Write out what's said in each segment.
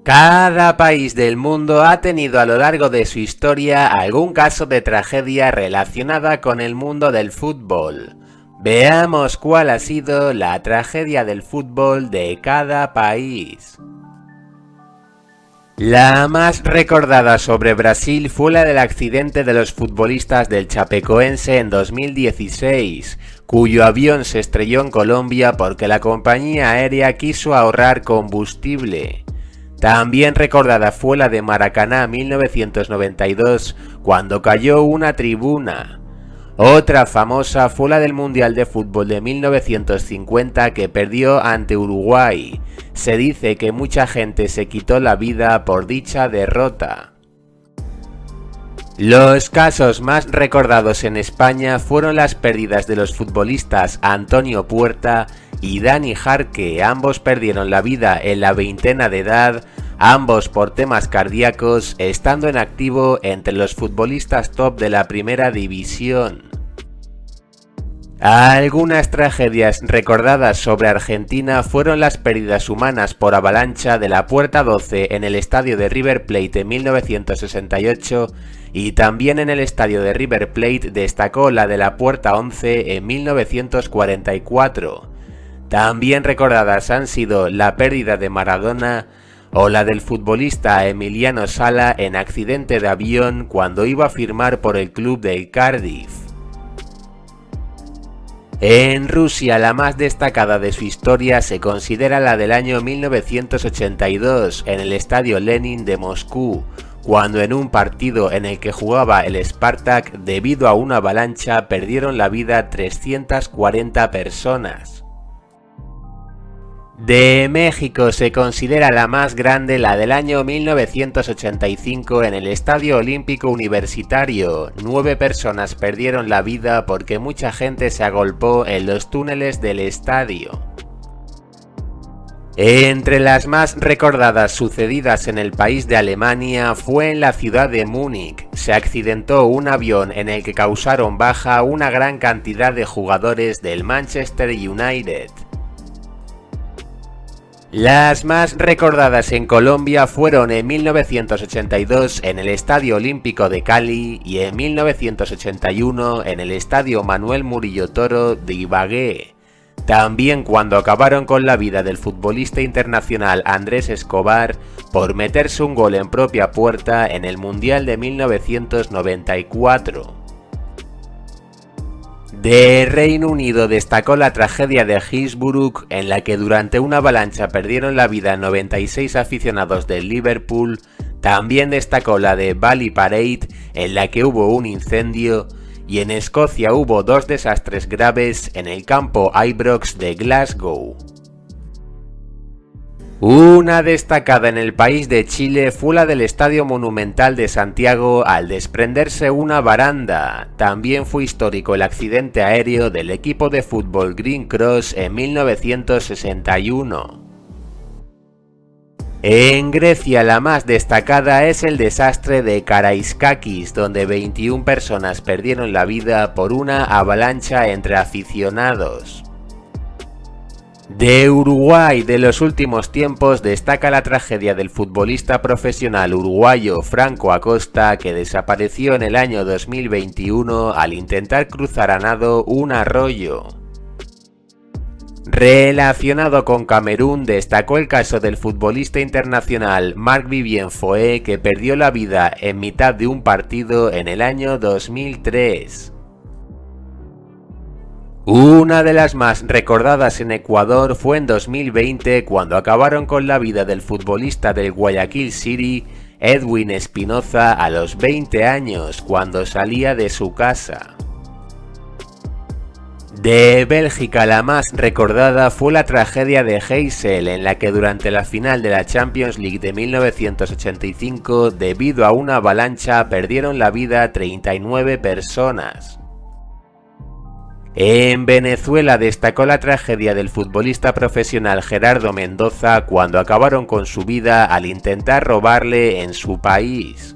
Cada país del mundo ha tenido a lo largo de su historia algún caso de tragedia relacionada con el mundo del fútbol. Veamos cuál ha sido la tragedia del fútbol de cada país. La más recordada sobre Brasil fue la del accidente de los futbolistas del Chapecoense en 2016, cuyo avión se estrelló en Colombia porque la compañía aérea quiso ahorrar combustible. También recordada fue la de Maracaná 1992, cuando cayó una tribuna. Otra famosa fue la del Mundial de Fútbol de 1950 que perdió ante Uruguay. Se dice que mucha gente se quitó la vida por dicha derrota. Los casos más recordados en España fueron las pérdidas de los futbolistas Antonio Puerta y Dani Jarque. Ambos perdieron la vida en la veintena de edad, ambos por temas cardíacos, estando en activo entre los futbolistas top de la primera división. Algunas tragedias recordadas sobre Argentina fueron las pérdidas humanas por avalancha de la Puerta 12 en el estadio de River Plate en 1968 y también en el estadio de River Plate destacó la de la Puerta 11 en 1944. También recordadas han sido la pérdida de Maradona o la del futbolista Emiliano Sala en accidente de avión cuando iba a firmar por el club del Cardiff. En Rusia, la más destacada de su historia se considera la del año 1982 en el estadio Lenin de Moscú, cuando en un partido en el que jugaba el Spartak, debido a una avalancha, perdieron la vida 340 personas. De México se considera la más grande la del año 1985 en el Estadio Olímpico Universitario. 9 personas perdieron la vida porque mucha gente se agolpó en los túneles del estadio. Entre las más recordadas sucedidas en el país de Alemania fue en la ciudad de Múnich. Se accidentó un avión en el que causaron baja una gran cantidad de jugadores del Manchester United. Las más recordadas en Colombia fueron en 1982 en el Estadio Olímpico de Cali y en 1981 en el Estadio Manuel Murillo Toro de Ibagué. También cuando acabaron con la vida del futbolista internacional Andrés Escobar por meterse un gol en propia puerta en el Mundial de 1994. De Reino Unido destacó la tragedia de Hillsborough, en la que durante una avalancha perdieron la vida 96 aficionados del Liverpool. También destacó la de Valley Parade, en la que hubo un incendio, y en Escocia hubo 2 desastres graves en el campo Ibrox de Glasgow. Una destacada en el país de Chile fue la del Estadio Monumental de Santiago al desprenderse una baranda. También fue histórico el accidente aéreo del equipo de fútbol Green Cross en 1961. En Grecia la más destacada es el desastre de Karaiskakis, donde 21 personas perdieron la vida por una avalancha entre aficionados. De Uruguay de los últimos tiempos destaca la tragedia del futbolista profesional uruguayo Franco Acosta, que desapareció en el año 2021 al intentar cruzar a nado un arroyo. Relacionado con Camerún destacó el caso del futbolista internacional Marc-Vivien Foé, que perdió la vida en mitad de un partido en el año 2003. Una de las más recordadas en Ecuador fue en 2020 cuando acabaron con la vida del futbolista del Guayaquil City, Edwin Espinoza, a los 20 años cuando salía de su casa. De Bélgica la más recordada fue la tragedia de Heysel, en la que durante la final de la Champions League de 1985, debido a una avalancha, perdieron la vida 39 personas. En Venezuela destacó la tragedia del futbolista profesional Gerardo Mendoza cuando acabaron con su vida al intentar robarle en su país.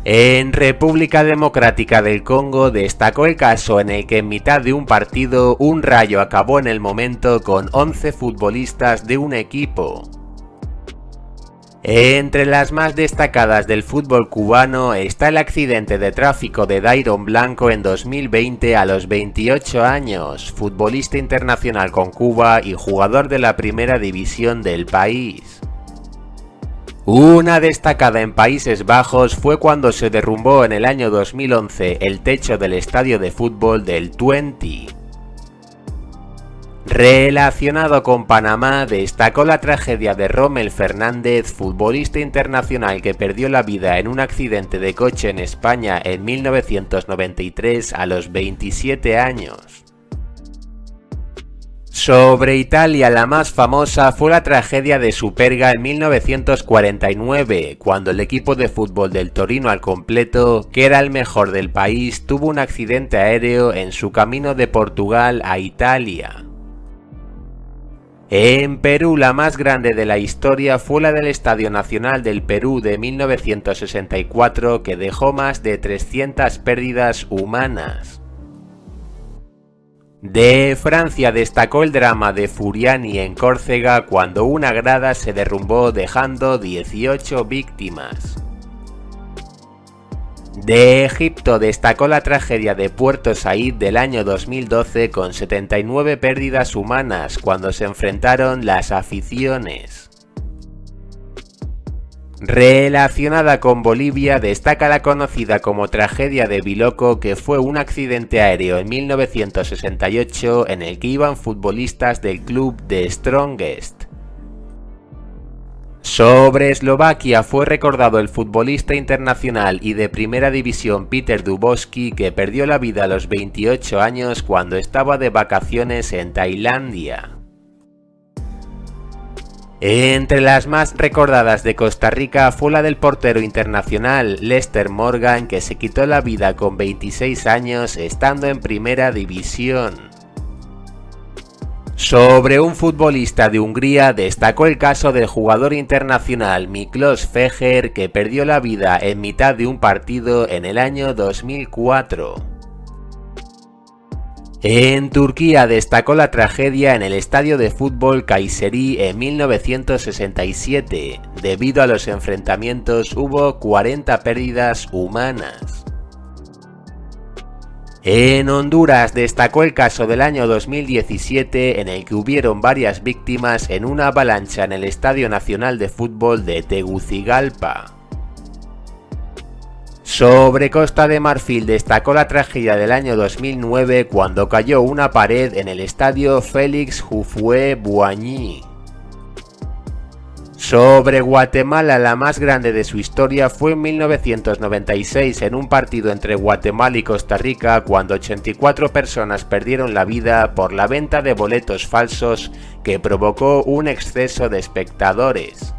En República Democrática del Congo destacó el caso en el que en mitad de un partido un rayo acabó en el momento con 11 futbolistas de un equipo. Entre las más destacadas del fútbol cubano está el accidente de tráfico de Dairon Blanco en 2020 a los 28 años, futbolista internacional con Cuba y jugador de la primera división del país. Una destacada en Países Bajos fue cuando se derrumbó en el año 2011 el techo del estadio de fútbol del Twente. Relacionado con Panamá, destacó la tragedia de Rommel Fernández, futbolista internacional que perdió la vida en un accidente de coche en España en 1993 a los 27 años. Sobre Italia, la más famosa fue la tragedia de Superga en 1949, cuando el equipo de fútbol del Torino al completo, que era el mejor del país, tuvo un accidente aéreo en su camino de Portugal a Italia. En Perú, la más grande de la historia fue la del Estadio Nacional del Perú de 1964, que dejó más de 300 pérdidas humanas. De Francia destacó el drama de Furiani en Córcega cuando una grada se derrumbó dejando 18 víctimas. De Egipto destacó la tragedia de Puerto Said del año 2012 con 79 pérdidas humanas cuando se enfrentaron las aficiones. Relacionada con Bolivia destaca la conocida como tragedia de Biloco, que fue un accidente aéreo en 1968 en el que iban futbolistas del club The Strongest. Sobre Eslovaquia fue recordado el futbolista internacional y de primera división Peter Dubovsky, que perdió la vida a los 28 años cuando estaba de vacaciones en Tailandia. Entre las más recordadas de Costa Rica fue la del portero internacional Lester Morgan, que se quitó la vida con 26 años estando en primera división. Sobre un futbolista de Hungría destacó el caso del jugador internacional Miklos Feher, que perdió la vida en mitad de un partido en el año 2004. En Turquía destacó la tragedia en el estadio de fútbol Kayseri en 1967. Debido a los enfrentamientos hubo 40 pérdidas humanas. En Honduras destacó el caso del año 2017 en el que hubieron varias víctimas en una avalancha en el Estadio Nacional de Fútbol de Tegucigalpa. Sobre Costa de Marfil destacó la tragedia del año 2009 cuando cayó una pared en el estadio Félix Houphouët-Boigny. Sobre Guatemala, la más grande de su historia fue en 1996 en un partido entre Guatemala y Costa Rica, cuando 84 personas perdieron la vida por la venta de boletos falsos que provocó un exceso de espectadores.